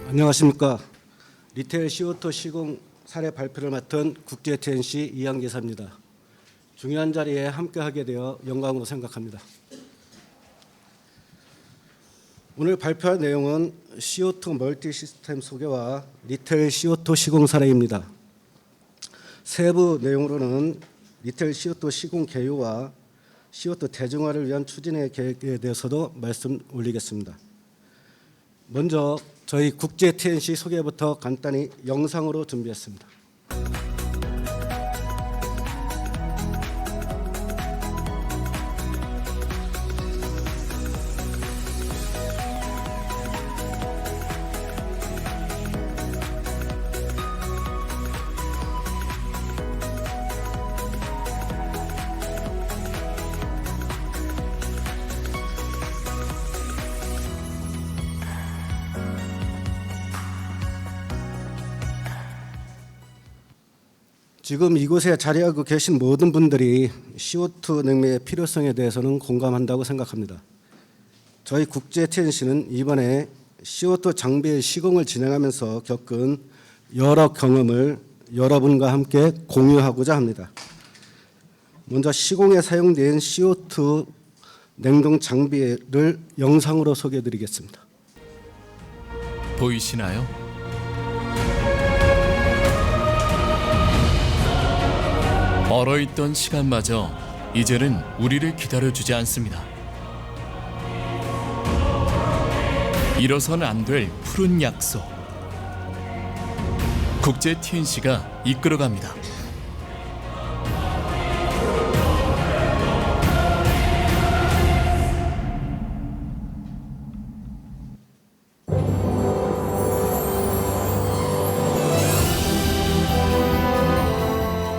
안녕하십니까. 리테일 CO2 시공 사례 발표를 맡은 국제 TNC 이양기사입니다. 중요한 자리에 함께하게 되어 영광으로 생각합니다. 오늘 발표할 내용은 CO2 멀티 시스템 소개와 리테일 CO2 시공 사례입니다. 세부 내용으로는 리테일 CO2 시공 개요와 CO2 대중화를 위한 추진의 계획에 대해서도 말씀 올리겠습니다. 먼저 저희 국제 TNC 소개부터 간단히 영상으로 준비했습니다. 지금 이곳에 자리하고 계신 모든 분들이 CO2 냉매의 필요성에 대해서는 공감한다고 생각합니다. 저희 국제 TNC는 이번에 CO2 장비의 시공을 진행하면서 겪은 여러 경험을 여러분과 함께 공유하고자 합니다. 먼저 시공에 사용된 CO2 냉동 장비를 영상으로 소개해드리겠습니다. 보이시나요? 얼어있던 시간마저 이제는 우리를 기다려주지 않습니다. 잃어서는 안 될 푸른 약속. 국제 TNC가 이끌어갑니다.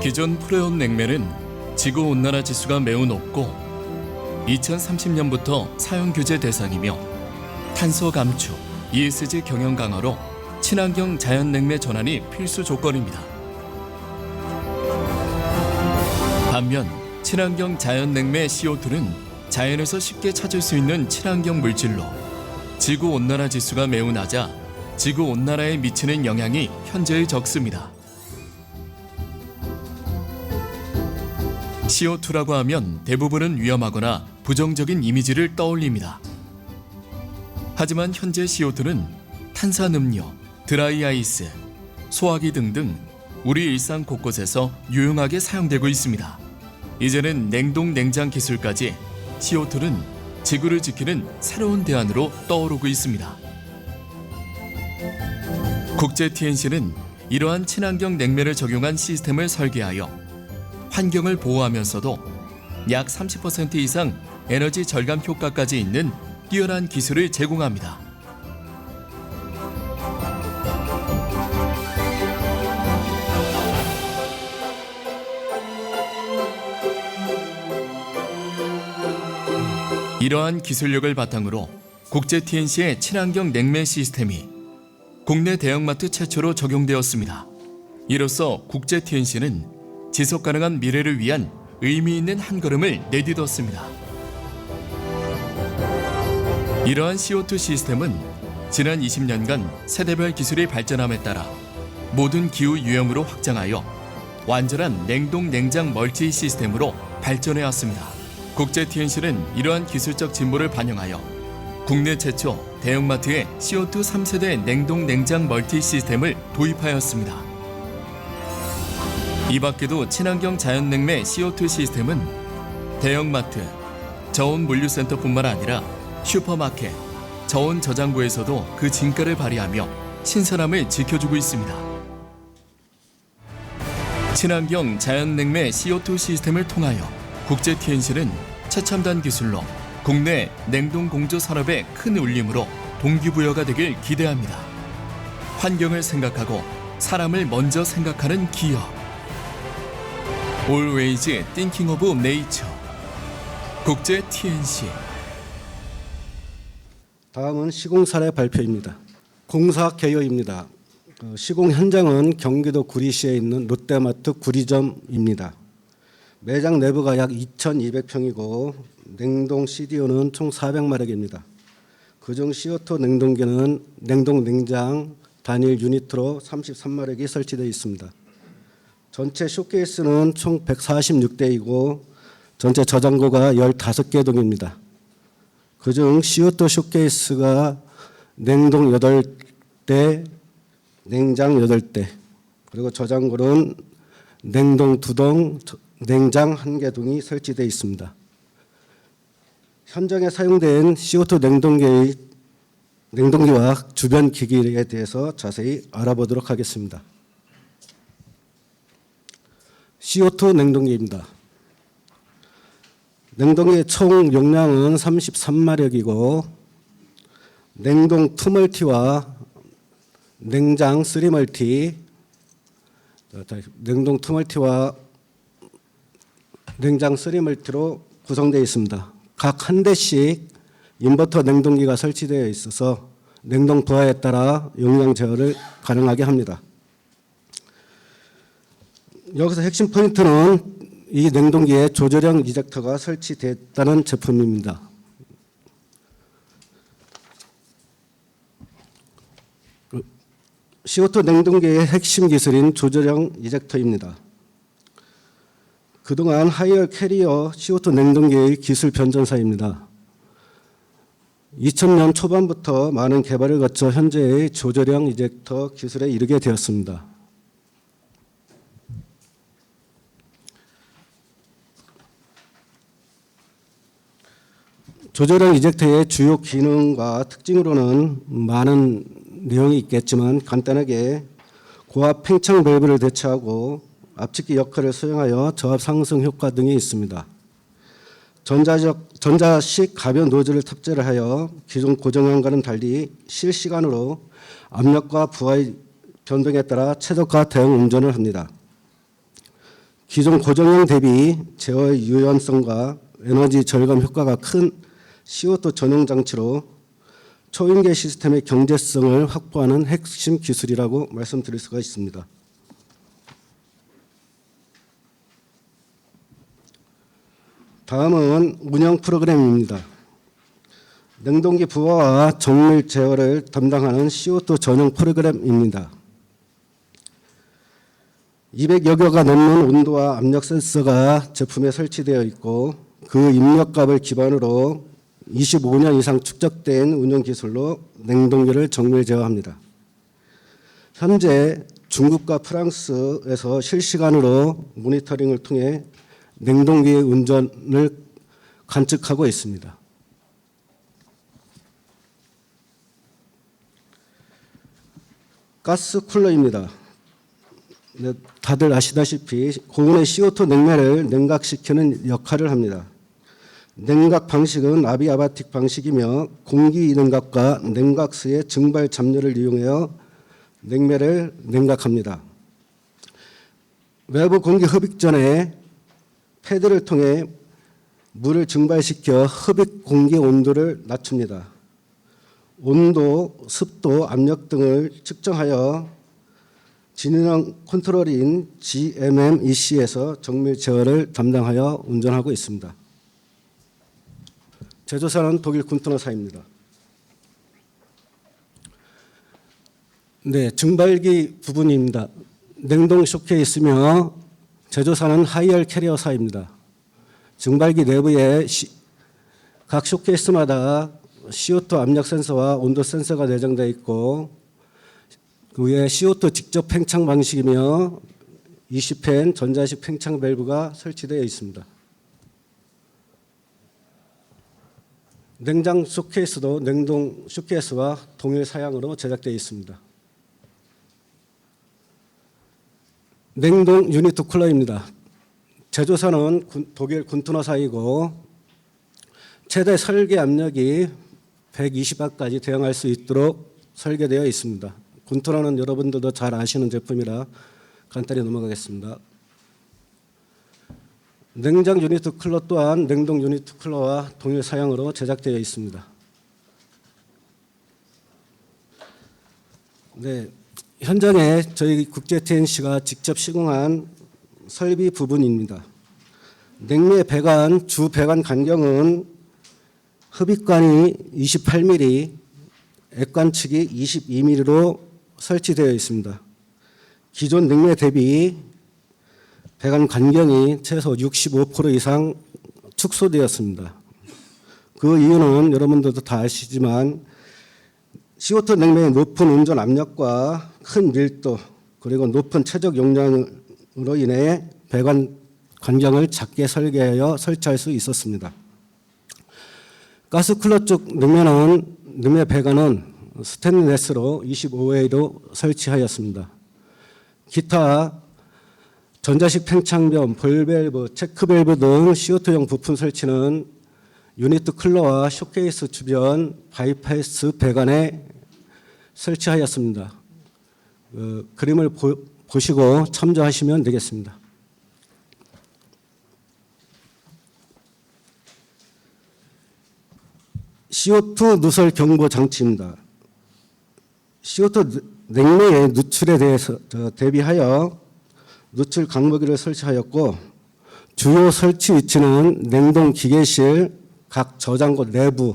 기존 프레온 냉매는 지구온난화 지수가 매우 높고 2030년부터 사용 규제 대상이며 탄소 감축, ESG 경영 강화로 친환경 자연냉매 전환이 필수 조건입니다. 반면 친환경 자연냉매 CO2는 자연에서 쉽게 찾을 수 있는 친환경 물질로 지구온난화 지수가 매우 낮아 지구온난화에 미치는 영향이 현저히 적습니다. CO2라고 하면 대부분은 위험하거나 부정적인 이미지를 떠올립니다. 하지만 현재 CO2는 탄산음료, 드라이아이스, 소화기 등등 우리 일상 곳곳에서 유용하게 사용되고 있습니다. 이제는 냉동 냉장 기술까지 CO2는 지구를 지키는 새로운 대안으로 떠오르고 있습니다. 국제 TNC는 이러한 친환경 냉매를 적용한 시스템을 설계하여 환경을 보호하면서도 약 30% 이상 에너지 절감 효과까지 있는 뛰어난 기술을 제공합니다. 이러한 기술력을 바탕으로 국제 TNC의 친환경 냉매 시스템이 국내 대형마트 최초로 적용되었습니다. 이로써 국제 TNC는 지속가능한 미래를 위한 의미 있는 한 걸음을 내딛었습니다. 이러한 CO2 시스템은 지난 20년간 세대별 기술이 발전함에 따라 모든 기후 유형으로 확장하여 완전한 냉동 냉장 멀티 시스템으로 발전해왔습니다. 국제 TNC는 이러한 기술적 진보를 반영하여 국내 최초 대형마트에 CO2 3세대 냉동 냉장 멀티 시스템을 도입하였습니다. 이 밖에도 친환경 자연냉매 CO2 시스템은 대형마트, 저온물류센터뿐만 아니라 슈퍼마켓, 저온저장고에서도 그 진가를 발휘하며 신선함을 지켜주고 있습니다. 친환경 자연냉매 CO2 시스템을 통하여 국제 TNC는 최첨단 기술로 국내 냉동 공조 산업의 큰 울림으로 동기부여가 되길 기대합니다. 환경을 생각하고 사람을 먼저 생각하는 기업. Always thinking of nature. 국제 TNC. 다음은 시공 사례 발표입니다. 공사 개요입니다. 시공 현장은 경기도 구리시에 있는 롯데마트 구리점입니다. 매장 내부가 약 2,200평이고 냉동 CDU는 총 400마력입니다. 그 그중 CO2 냉동기는 냉동 냉장 단일 유니트로 33마력이 설치되어 있습니다. 전체 쇼케이스는 총 146대이고 전체 저장고가 15개 동입니다. 그중 CO2 쇼케이스가 냉동 8대, 냉장 8대, 그리고 저장고는 냉동 2동, 냉장 1개 동이 설치되어 있습니다. 현장에 사용된 CO2 냉동기와 주변 기기에 대해서 자세히 알아보도록 하겠습니다. CO2 냉동기입니다. 냉동기의 총 용량은 33마력이고 냉동 2멀티와 냉장 3멀티, 냉동 2멀티와 냉장 3멀티로 구성되어 있습니다. 각 한 대씩 인버터 냉동기가 설치되어 있어서 냉동 부하에 따라 용량 제어를 가능하게 합니다. 여기서 핵심 포인트는 이 냉동기에 조절형 이젝터가 설치됐다는 제품입니다. CO2 냉동기의 핵심 기술인 조절형 이젝터입니다. 그동안 하이얼 캐리어 CO2 냉동기의 기술 변전사입니다. 2000년 초반부터 많은 개발을 거쳐 현재의 조절형 이젝터 기술에 이르게 되었습니다. 조절형 이젝터의 주요 기능과 특징으로는 많은 내용이 있겠지만 간단하게 고압 팽창 밸브를 대체하고 압축기 역할을 수행하여 저압 상승 효과 등이 있습니다. 전자식 가변 노즐을 탑재를 하여 기존 고정형과는 달리 실시간으로 압력과 부하의 변동에 따라 최적화 대응 운전을 합니다. 기존 고정형 대비 제어의 유연성과 에너지 절감 효과가 큰 CO2 전용 장치로 초인계 시스템의 경제성을 확보하는 핵심 기술이라고 말씀드릴 수가 있습니다. 다음은 운영 프로그램입니다. 냉동기 부하와 정밀 제어를 담당하는 CO2 전용 프로그램입니다. 200여 개가 넘는 온도와 압력 센서가 제품에 설치되어 있고 그 입력값을 기반으로 25년 이상 축적된 운영 기술로 냉동기를 정밀 제어합니다. 현재 중국과 프랑스에서 실시간으로 모니터링을 통해 냉동기의 운전을 관측하고 있습니다. 가스 쿨러입니다. 다들 아시다시피 고온의 CO2 냉매를 냉각시키는 역할을 합니다. 냉각 방식은 아비아바틱 방식이며 공기 냉각과 냉각수의 증발 잡열을 이용하여 냉매를 냉각합니다. 외부 공기 흡입 전에 패드를 통해 물을 증발시켜 흡입 공기 온도를 낮춥니다. 온도, 습도, 압력 등을 측정하여 진행 컨트롤인 GMMEC에서 정밀 제어를 담당하여 운전하고 있습니다. 제조사는 독일 군트너사입니다. 네, 증발기 부분입니다. 냉동 쇼케이스며 제조사는 하이얼 캐리어사입니다. 증발기 내부에 각 쇼케이스마다 CO2 압력 센서와 온도 센서가 내장되어 있고 그 위에 CO2 직접 팽창 방식이며 20펜 전자식 팽창 밸브가 설치되어 있습니다. 냉장 쇼케이스도 냉동 쇼케이스와 동일 사양으로 제작되어 있습니다. 냉동 유니트 쿨러입니다. 제조사는 독일 군트너사이고 최대 설계 압력이 120바까지 대응할 수 있도록 설계되어 있습니다. 군트너는 여러분들도 잘 아시는 제품이라 간단히 넘어가겠습니다. 냉장 유니트 쿨러 또한 냉동 유니트 쿨러와 동일 사양으로 제작되어 있습니다. 네, 현장에 저희 국제-TNC가 직접 시공한 설비 부분입니다. 냉매 배관, 주 배관 간격은 흡입관이 28mm, 액관측이 22mm로 설치되어 있습니다. 기존 냉매 대비 배관 간격이 최소 65% 이상 축소되었습니다. 그 이유는 여러분들도 다 아시지만 CO2 냉매의 높은 운전 압력과 큰 밀도 그리고 높은 최적 용량으로 인해 배관 간격을 작게 설계하여 설치할 수 있었습니다. 가스쿨러 쪽 냉매 배관은 스테인리스로 25A로 설치하였습니다. 기타 전자식 팽창변, 볼밸브, 체크밸브 등 CO2용 부품 설치는 유니트 쿨러와 쇼케이스 주변 바이패스 배관에 설치하였습니다. 그림을 보시고 참조하시면 되겠습니다. CO2 누설 경보 장치입니다. CO2 냉매의 누출에 대해서 대비하여 누출 강보기를 설치하였고 주요 설치 위치는 냉동 기계실 각 저장고 내부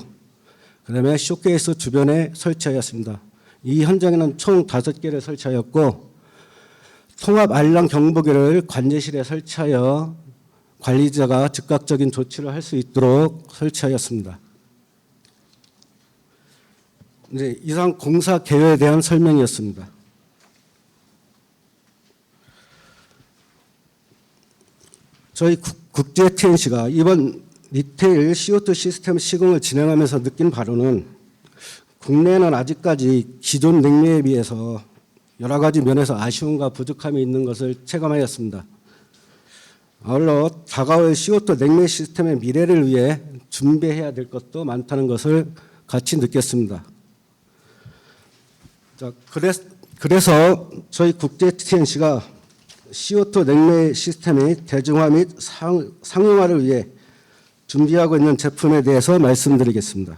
그다음에 쇼케이스 주변에 설치하였습니다. 이 현장에는 총 5개를 설치하였고 통합 알람 경보기를 관제실에 설치하여 관리자가 즉각적인 조치를 할 수 있도록 설치하였습니다. 이제 이상 공사 개요에 대한 설명이었습니다. 저희 국제 TNC가 이번 리테일 CO2 시스템 시공을 진행하면서 느낀 바로는 국내에는 아직까지 기존 냉매에 비해서 여러 가지 면에서 아쉬움과 부족함이 있는 것을 체감하였습니다. 아울러 다가올 CO2 냉매 시스템의 미래를 위해 준비해야 될 것도 많다는 것을 같이 느꼈습니다. 자, 그래서 저희 국제 TNC가 CO2 냉매 시스템의 대중화 및 상용화를 위해 준비하고 있는 제품에 대해서 말씀드리겠습니다.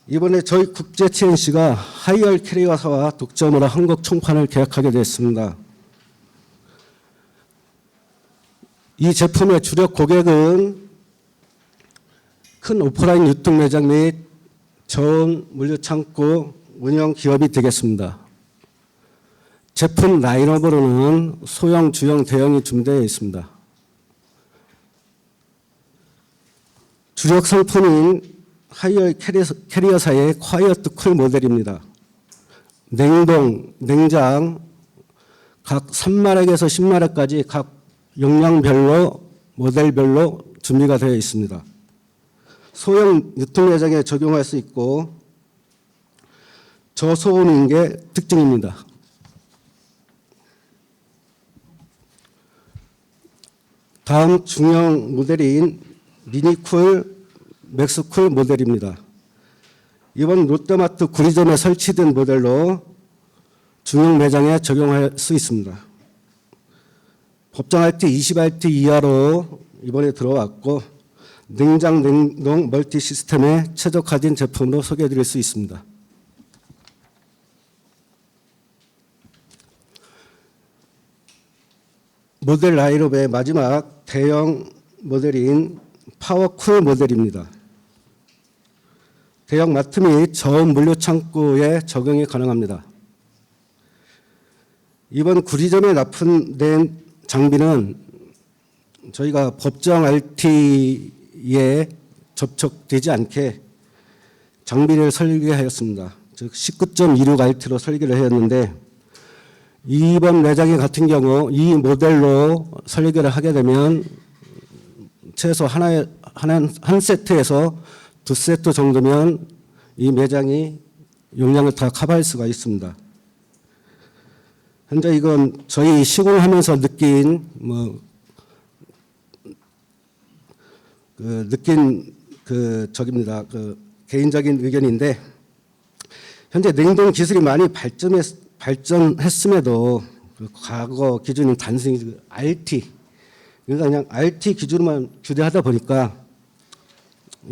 이번에 저희 국제 TNC가 하이얼 캐리어사와 독점으로 한국 총판을 계약하게 되었습니다. 이 제품의 주력 고객은 큰 오프라인 유통 매장 및 저온 물류 창고 운영 기업이 되겠습니다. 제품 라인업으로는 소형, 중형, 대형이 준비되어 있습니다. 주력 상품인 하이얼 캐리어사의 콰이어트 쿨 모델입니다. 냉동, 냉장 각 3마력에서 10마력까지 각 용량별로 모델별로 준비가 되어 있습니다. 소형 유통 매장에 적용할 수 있고 저소음인 게 특징입니다. 다음 중형 모델인 미니쿨, 맥스쿨 모델입니다. 이번 롯데마트 구리점에 설치된 모델로 중형 매장에 적용할 수 있습니다. 법정 RT 20RT 이하로 이번에 들어왔고 냉장 냉동 멀티 시스템에 최적화된 제품으로 소개해 드릴 수 있습니다. 모델 라인업의 마지막 대형 모델인 파워쿨 모델입니다. 대형 마트 및 저온 물류 창고에 적용이 가능합니다. 이번 구리점에 납품된 장비는 저희가 법정 RT에 접촉되지 않게 장비를 설계하였습니다. 즉 19.26RT로 설계를 하였는데 이번 매장의 같은 경우 이 모델로 설계를 하게 되면 최소 한 세트에서 2세트 정도면 이 매장이 용량을 다 커버할 수가 있습니다. 현재 이건 저희 시공하면서 느낀 개인적인 의견인데 현재 냉동 기술이 많이 발전했음에도 과거 기준인 단순히 RT 그러니까 그냥 RT 기준으로만 규제하다 보니까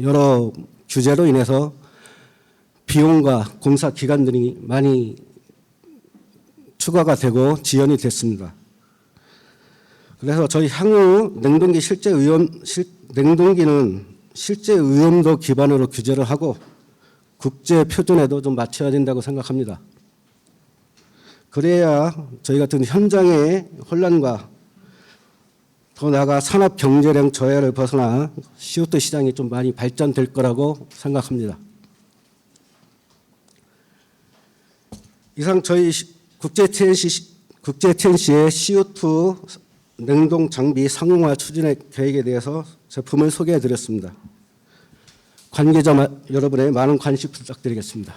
여러 규제로 인해서 비용과 공사 기간들이 많이 추가가 되고 지연이 됐습니다. 그래서 저희 향후 냉동기는 실제 위험도 기반으로 규제를 하고 국제 표준에도 좀 맞춰야 된다고 생각합니다. 그래야 저희 같은 현장의 혼란과 더 나아가 산업 경제력 저하를 벗어나 CO2 시장이 좀 많이 발전될 거라고 생각합니다. 이상 저희 국제 TNC의 CO2 냉동 장비 상용화 추진의 계획에 대해서 제품을 소개해 드렸습니다. 관계자 여러분의 많은 관심 부탁드리겠습니다.